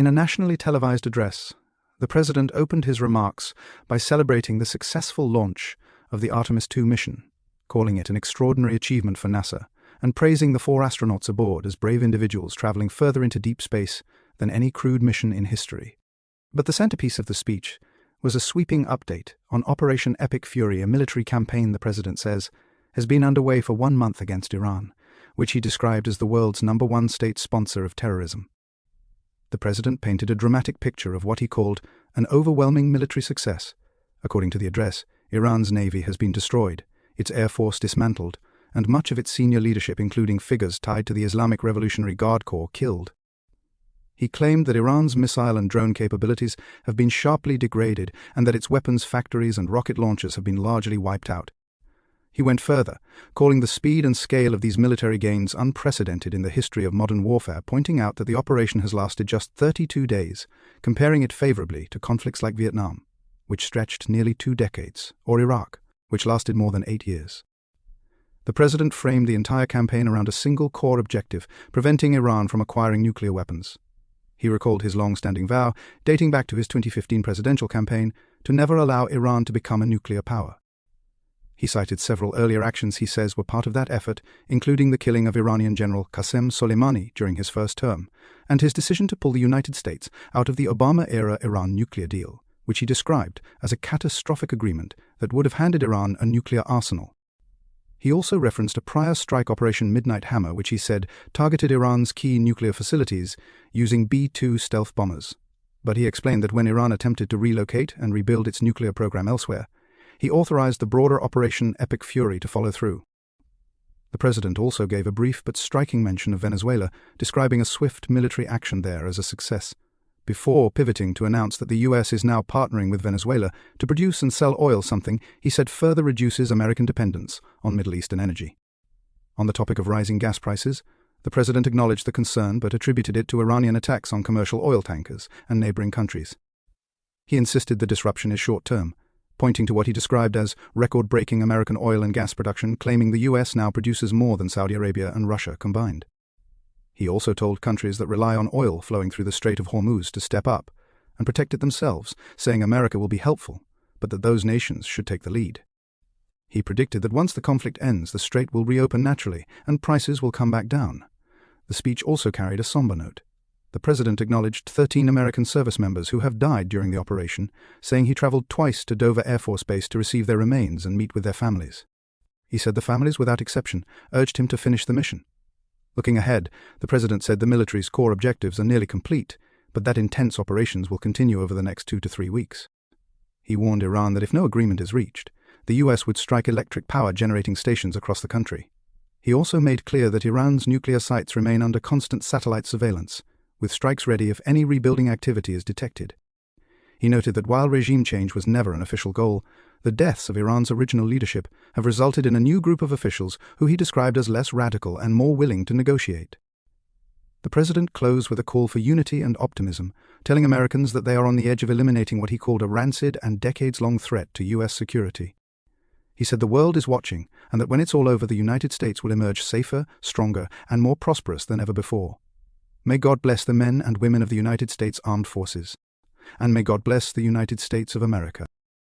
In a nationally televised address, the president opened his remarks by celebrating the successful launch of the Artemis II mission, calling it an extraordinary achievement for NASA, and praising the 4 astronauts aboard as brave individuals traveling further into deep space than any crewed mission in history. But the centerpiece of the speech was a sweeping update on Operation Epic Fury, a military campaign the president says has been underway for 1 month against Iran, which he described as the world's #1 state sponsor of terrorism. The president painted a dramatic picture of what he called an overwhelming military success. According to the address, Iran's navy has been destroyed, its air force dismantled, and much of its senior leadership, including figures tied to the Islamic Revolutionary Guard Corps, killed. He claimed that Iran's missile and drone capabilities have been sharply degraded and that its weapons factories and rocket launchers have been largely wiped out. He went further, calling the speed and scale of these military gains unprecedented in the history of modern warfare, pointing out that the operation has lasted just 32 days, comparing it favorably to conflicts like Vietnam, which stretched nearly 2 decades, or Iraq, which lasted more than 8 years. The president framed the entire campaign around a single core objective: preventing Iran from acquiring nuclear weapons. He recalled his long-standing vow, dating back to his 2015 presidential campaign, to never allow Iran to become a nuclear power. He cited several earlier actions he says were part of that effort, including the killing of Iranian General Qasem Soleimani during his first term, and his decision to pull the United States out of the Obama-era Iran nuclear deal, which he described as a catastrophic agreement that would have handed Iran a nuclear arsenal. He also referenced a prior strike, Operation Midnight Hammer, which he said targeted Iran's key nuclear facilities using B-2 stealth bombers. But he explained that when Iran attempted to relocate and rebuild its nuclear program elsewhere, he authorized the broader Operation Epic Fury to follow through. The president also gave a brief but striking mention of Venezuela, describing a swift military action there as a success, before pivoting to announce that the U.S. is now partnering with Venezuela to produce and sell oil, something he said further reduces American dependence on Middle Eastern energy. On the topic of rising gas prices, the president acknowledged the concern but attributed it to Iranian attacks on commercial oil tankers and neighboring countries. He insisted the disruption is short-term, pointing to what he described as record-breaking American oil and gas production, claiming the U.S. now produces more than Saudi Arabia and Russia combined. He also told countries that rely on oil flowing through the Strait of Hormuz to step up and protect it themselves, saying America will be helpful, but that those nations should take the lead. He predicted that once the conflict ends, the strait will reopen naturally and prices will come back down. The speech also carried a somber note. The president acknowledged 13 American service members who have died during the operation, saying he traveled twice to Dover Air Force Base to receive their remains and meet with their families. He said the families, without exception, urged him to finish the mission. Looking ahead, the president said the military's core objectives are nearly complete, but that intense operations will continue over the next 2 to 3 weeks. He warned Iran that if no agreement is reached, the U.S. would strike electric power generating stations across the country. He also made clear that Iran's nuclear sites remain under constant satellite surveillance, with strikes ready if any rebuilding activity is detected. He noted that while regime change was never an official goal, the deaths of Iran's original leadership have resulted in a new group of officials who he described as less radical and more willing to negotiate. The president closed with a call for unity and optimism, telling Americans that they are on the edge of eliminating what he called a rancid and decades-long threat to U.S. security. He said the world is watching, and that when it's all over, the United States will emerge safer, stronger, and more prosperous than ever before. May God bless the men and women of the United States Armed Forces. And may God bless the United States of America.